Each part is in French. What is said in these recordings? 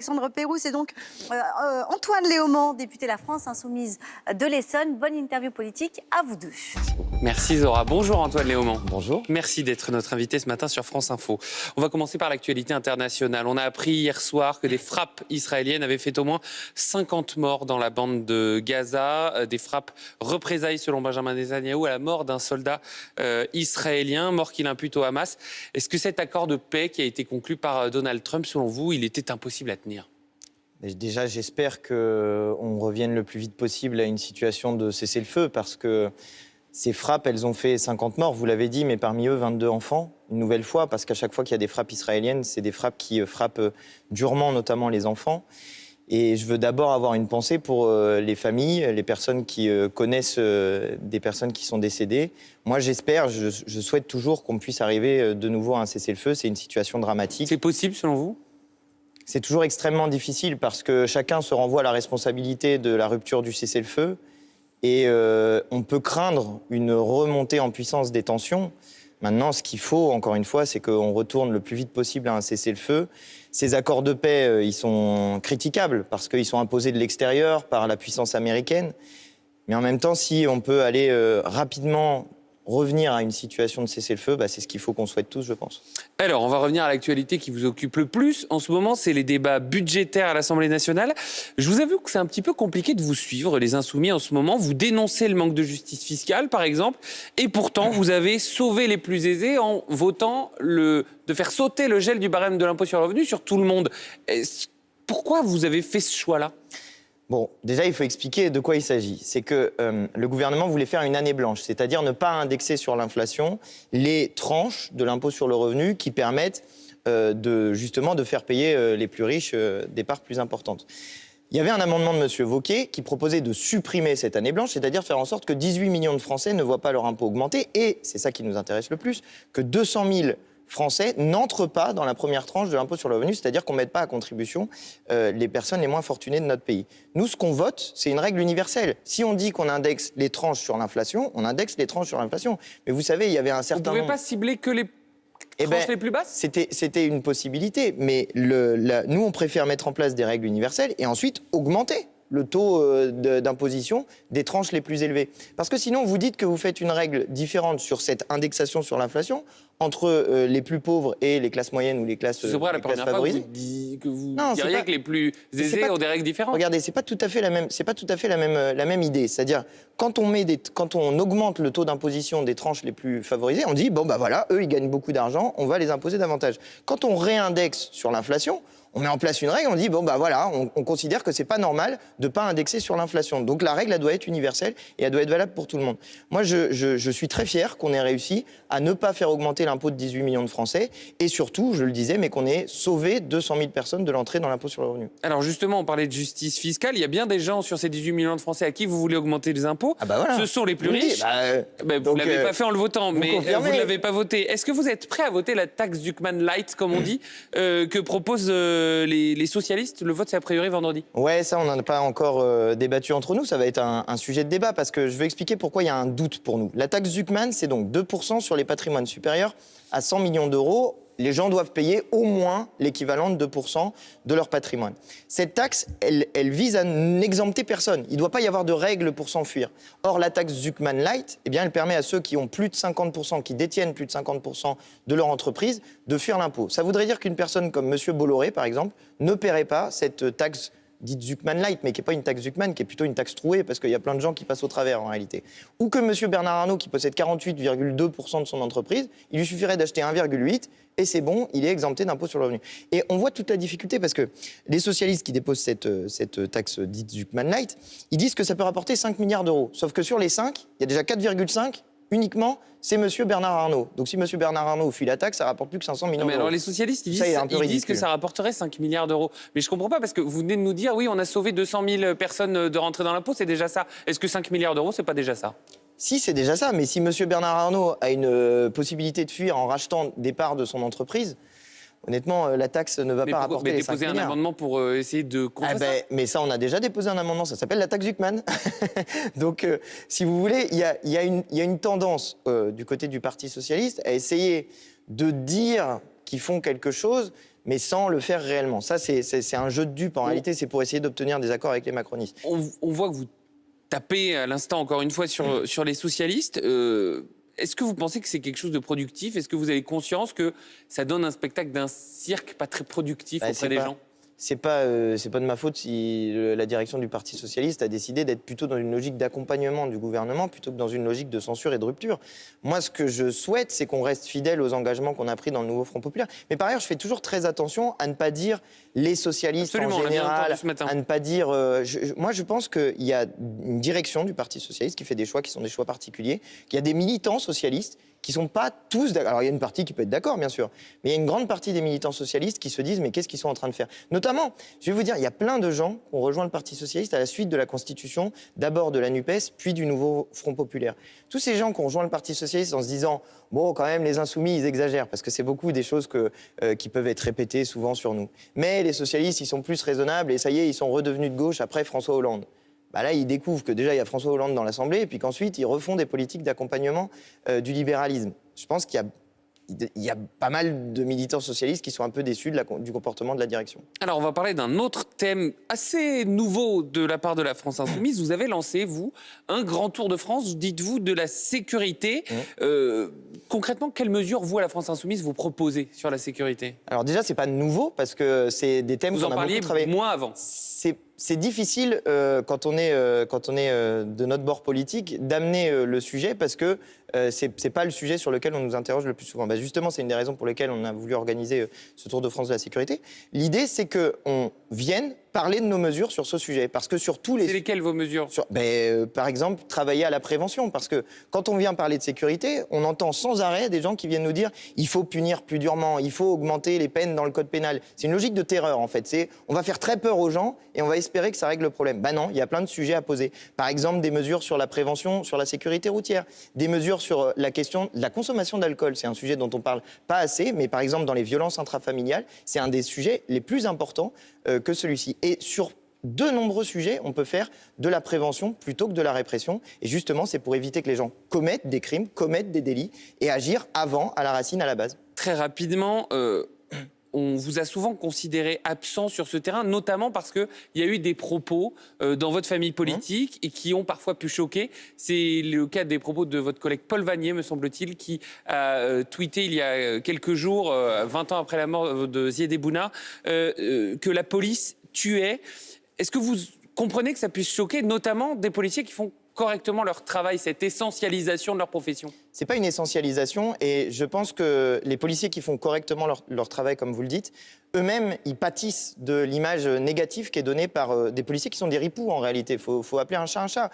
Alexandre Pérouse et donc Antoine Léaumont, député La France Insoumise de l'Essonne. Bonne interview politique à vous deux. Merci Zora. Bonjour Antoine Léaumont. Bonjour. Merci d'être notre invité ce matin sur France Info. On va commencer par l'actualité internationale. On a appris hier soir que des frappes israéliennes avaient fait au moins 50 morts dans la bande de Gaza. Des frappes représailles selon Benjamin Netanyahou à la mort d'un soldat israélien, mort qu'il impute au Hamas. Est-ce que cet accord de paix qui a été conclu par Donald Trump, selon vous, il était impossible à tenir ? Déjà, j'espère qu'on revienne le plus vite possible à une situation de cessez-le-feu parce que ces frappes, elles ont fait 50 morts, vous l'avez dit, mais parmi eux, 22 enfants, une nouvelle fois, parce qu'à chaque fois qu'il y a des frappes israéliennes, c'est des frappes qui frappent durement, notamment les enfants. Et je veux d'abord avoir une pensée pour les familles, les personnes qui connaissent des personnes qui sont décédées. Moi, j'espère, je souhaite toujours qu'on puisse arriver de nouveau à un cessez-le-feu. C'est une situation dramatique. C'est possible selon vous ? C'est toujours extrêmement difficile parce que chacun se renvoie à la responsabilité de la rupture du cessez-le-feu et on peut craindre une remontée en puissance des tensions. Maintenant, ce qu'il faut, encore une fois, c'est qu'on retourne le plus vite possible à un cessez-le-feu. Ces accords de paix, ils sont critiquables parce qu'ils sont imposés de l'extérieur par la puissance américaine. Mais en même temps, si on peut aller rapidement revenir à une situation de cessez-le-feu, c'est ce qu'il faut qu'on souhaite tous, je pense. Alors, on va revenir à l'actualité qui vous occupe le plus. En ce moment, c'est les débats budgétaires à l'Assemblée nationale. Je vous avoue que c'est un petit peu compliqué de vous suivre, les Insoumis, en ce moment. Vous dénoncez le manque de justice fiscale, par exemple, et pourtant, vous avez sauvé les plus aisés en votant de faire sauter le gel du barème de l'impôt sur le revenu sur tout le monde. Pourquoi vous avez fait ce choix-là ? Bon, déjà, il faut expliquer de quoi il s'agit. C'est que le gouvernement voulait faire une année blanche, c'est-à-dire ne pas indexer sur l'inflation les tranches de l'impôt sur le revenu qui permettent justement de faire payer les plus riches des parts plus importantes. Il y avait un amendement de M. Wauquiez qui proposait de supprimer cette année blanche, c'est-à-dire faire en sorte que 18 millions de Français ne voient pas leur impôt augmenter et, c'est ça qui nous intéresse le plus, que 200 000 Français n'entrent pas dans la première tranche de l'impôt sur le revenu, c'est-à-dire qu'on ne mette pas à contribution les personnes les moins fortunées de notre pays. Nous, ce qu'on vote, c'est une règle universelle. Si on dit qu'on indexe les tranches sur l'inflation, on indexe les tranches sur l'inflation. Mais vous savez, il y avait un certain nombre... Vous ne pouvez pas cibler que les tranches les plus basses ? C'était une possibilité, mais nous, on préfère mettre en place des règles universelles et ensuite augmenter le taux d'imposition des tranches les plus élevées. Parce que sinon, vous dites que vous faites une règle différente sur cette indexation sur l'inflation entre les plus pauvres et les classes moyennes ou les classes favorisées. C'est la première fois que vous diriez que les plus aisés ont des règles différentes. Regardez, c'est pas tout à fait la même idée. C'est-à-dire, quand on augmente le taux d'imposition des tranches les plus favorisées, on dit, voilà, eux, ils gagnent beaucoup d'argent, on va les imposer davantage. Quand on réindexe sur l'inflation, on met en place une règle, on dit, on considère que c'est pas normal de pas indexer sur l'inflation. Donc la règle, elle doit être universelle et elle doit être valable pour tout le monde. Moi, je suis très fier qu'on ait réussi à ne pas faire augmenter l'impôt de 18 millions de Français et surtout, je le disais, mais qu'on ait sauvé 200 000 personnes de l'entrée dans l'impôt sur le revenu. Alors justement, on parlait de justice fiscale. Il y a bien des gens sur ces 18 millions de Français à qui vous voulez augmenter les impôts. Voilà. Ce sont les plus riches. Vous ne l'avez pas fait en le votant, mais vous ne l'avez pas voté. Est-ce que vous êtes prêt à voter la taxe Zucman Light, comme on dit, que proposent les socialistes? Le vote, c'est a priori vendredi. Ouais, ça, on n'en a pas encore débattu entre nous. Ça va être un sujet de débat parce que je vais expliquer pourquoi il y a un doute pour nous. La taxe Zucman, c'est donc 2% sur les patrimoines supérieurs à 100 millions d'euros. Les gens doivent payer au moins l'équivalent de 2% de leur patrimoine. Cette taxe, elle vise à n'exempter personne. Il ne doit pas y avoir de règles pour s'enfuir. Or, la taxe Zucman Light, elle permet à ceux qui ont plus de 50%, qui détiennent plus de 50% de leur entreprise, de fuir l'impôt. Ça voudrait dire qu'une personne comme M. Bolloré, par exemple, ne paierait pas cette taxe dite Zucman Light, mais qui n'est pas une taxe Zucman, qui est plutôt une taxe trouée, parce qu'il y a plein de gens qui passent au travers en réalité. Ou que M. Bernard Arnault, qui possède 48,2% de son entreprise, il lui suffirait d'acheter 1,8% et c'est bon, il est exempté d'impôt sur le revenu. Et on voit toute la difficulté, parce que les socialistes qui déposent cette taxe dite Zucman Light, ils disent que ça peut rapporter 5 milliards d'euros. Sauf que sur les 5, il y a déjà 4,5 uniquement, c'est M. Bernard Arnault. Donc si M. Bernard Arnault fuit la taxe, ça rapporte plus que 500 millions d'euros. Alors les socialistes, ils disent que ça rapporterait 5 milliards d'euros. Mais je ne comprends pas, parce que vous venez de nous dire, oui, on a sauvé 200 000 personnes de rentrer dans l'impôt, c'est déjà ça. Est-ce que 5 milliards d'euros, c'est pas déjà ça ? Si, c'est déjà ça. Mais si M. Bernard Arnault a une possibilité de fuir en rachetant des parts de son entreprise, honnêtement, la taxe ne va pas rapporter les 5 milliards. Mais déposer un amendement pour essayer de contrer ça. Mais ça, on a déjà déposé un amendement, ça s'appelle la taxe Zucman. Donc, si vous voulez, il y a une tendance du côté du Parti socialiste à essayer de dire qu'ils font quelque chose, mais sans le faire réellement. Ça, c'est un jeu de dupes. En réalité, c'est pour essayer d'obtenir des accords avec les macronistes. On voit que vous tapez à l'instant, encore une fois, sur les socialistes. Est-ce que vous pensez que c'est quelque chose de productif? Est-ce que vous avez conscience que ça donne un spectacle d'un cirque pas très productif auprès des gens? C'est pas de ma faute si la direction du Parti socialiste a décidé d'être plutôt dans une logique d'accompagnement du gouvernement plutôt que dans une logique de censure et de rupture. Moi, ce que je souhaite, c'est qu'on reste fidèle aux engagements qu'on a pris dans le nouveau Front populaire. Mais par ailleurs, je fais toujours très attention à ne pas dire les socialistes en général, à ne pas dire... moi, je pense qu'il y a une direction du Parti socialiste qui fait des choix qui sont des choix particuliers, qu'il y a des militants socialistes qui ne sont pas tous d'accord. Alors, il y a une partie qui peut être d'accord, bien sûr, mais il y a une grande partie des militants socialistes qui se disent « mais qu'est-ce qu'ils sont en train de faire ?» Notamment, je vais vous dire, il y a plein de gens qui ont rejoint le Parti socialiste à la suite de la Constitution, d'abord de la NUPES, puis du nouveau Front populaire. Tous ces gens qui ont rejoint le Parti socialiste en se disant « bon, quand même, les insoumis, ils exagèrent », parce que c'est beaucoup des choses qui peuvent être répétées souvent sur nous. Mais les socialistes, ils sont plus raisonnables, et ça y est, ils sont redevenus de gauche après François Hollande. Bah là, ils découvrent que déjà, il y a François Hollande dans l'Assemblée, et puis qu'ensuite, ils refont des politiques d'accompagnement du libéralisme. Je pense qu'il y a pas mal de militants socialistes qui sont un peu déçus du comportement de la direction. Alors, on va parler d'un autre thème assez nouveau de la part de la France Insoumise. Vous avez lancé, vous, un grand tour de France, dites-vous, de la sécurité. Concrètement, quelles mesures, vous, à la France Insoumise, vous proposez sur la sécurité? Alors déjà, c'est pas nouveau, parce que c'est des thèmes qu'on a beaucoup travaillé. Vous en parliez moins avant. C'est difficile, quand on est de notre bord politique, d'amener le sujet, parce que c'est pas le sujet sur lequel on nous interroge le plus souvent. Bah justement, c'est une des raisons pour lesquelles on a voulu organiser ce Tour de France de la sécurité. L'idée, c'est qu'on vienne parler de nos mesures sur ce sujet, parce que sur tous les... C'est lesquelles vos mesures? Par exemple, travailler à la prévention, parce que quand on vient parler de sécurité, on entend sans arrêt des gens qui viennent nous dire il faut punir plus durement, il faut augmenter les peines dans le code pénal. C'est une logique de terreur, en fait. On va faire très peur aux gens et on va espérer que ça règle le problème. Ben non, il y a plein de sujets à poser. Par exemple, des mesures sur la prévention, sur la sécurité routière, des mesures sur la question de la consommation d'alcool. C'est un sujet dont on parle pas assez, mais par exemple, dans les violences intrafamiliales, c'est un des sujets les plus importants que celui-ci. Et sur de nombreux sujets, on peut faire de la prévention plutôt que de la répression. Et justement, c'est pour éviter que les gens commettent des crimes, commettent des délits et agir avant, à la racine, à la base. Très rapidement, on vous a souvent considéré absent sur ce terrain, notamment parce qu'il y a eu des propos dans votre famille politique et qui ont parfois pu choquer. C'est le cas des propos de votre collègue Paul Vanier, me semble-t-il, qui a tweeté il y a quelques jours, 20 ans après la mort de Zied Bouna, que la police tuait. Est-ce que vous comprenez que ça puisse choquer, notamment des policiers qui font correctement leur travail, cette essentialisation de leur profession? C'est pas une essentialisation, et je pense que les policiers qui font correctement leur travail, comme vous le dites, eux-mêmes, ils pâtissent de l'image négative qui est donnée par des policiers qui sont des ripoux, en réalité. Faut appeler un chat un chat.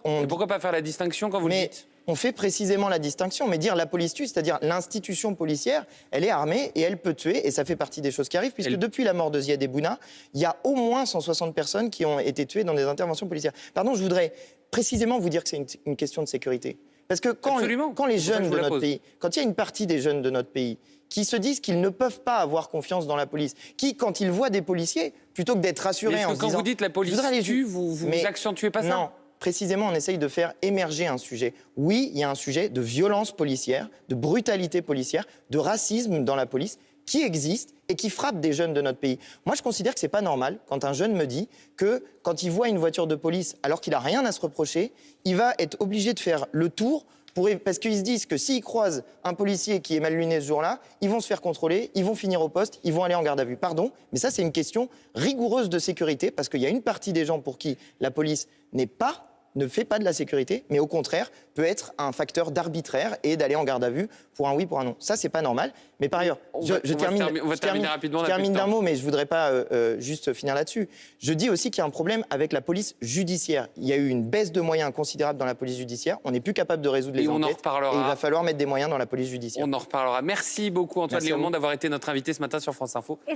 Et pourquoi pas faire la distinction quand vous le dites? On fait précisément la distinction, mais dire la police tue, c'est-à-dire l'institution policière, elle est armée et elle peut tuer, et ça fait partie des choses qui arrivent, puisque depuis la mort de Zied Bouna, il y a au moins 160 personnes qui ont été tuées dans des interventions policières. Pardon, je voudrais précisément vous dire que c'est une question de sécurité. Parce que quand les jeunes de notre pays, quand il y a une partie des jeunes de notre pays qui se disent qu'ils ne peuvent pas avoir confiance dans la police, qui, quand ils voient des policiers, plutôt que d'être rassurés en se disant... Quand vous dites la police tue, vous accentuez pas ça? Non. Précisément, on essaye de faire émerger un sujet. Oui, il y a un sujet de violence policière, de brutalité policière, de racisme dans la police qui existe et qui frappe des jeunes de notre pays. Moi, je considère que c'est pas normal quand un jeune me dit que quand il voit une voiture de police alors qu'il a rien à se reprocher, il va être obligé de faire le tour parce qu'ils se disent que s'ils croisent un policier qui est mal luné ce jour-là, ils vont se faire contrôler, ils vont finir au poste, ils vont aller en garde à vue. Pardon, mais ça, c'est une question rigoureuse de sécurité, parce qu'il y a une partie des gens pour qui la police ne fait pas de la sécurité, mais au contraire, peut être un facteur d'arbitraire et d'aller en garde à vue pour un oui, pour un non. Ça, c'est pas normal. Mais par ailleurs, on va terminer rapidement. Je termine d'un mot, mais je voudrais pas juste finir là-dessus. Je dis aussi qu'il y a un problème avec la police judiciaire. Il y a eu une baisse de moyens considérable dans la police judiciaire. On n'est plus capable de résoudre les enquêtes. Et il va falloir mettre des moyens dans la police judiciaire. On en reparlera. Merci beaucoup, Antoine Léaumont, d'avoir été notre invité ce matin sur France Info.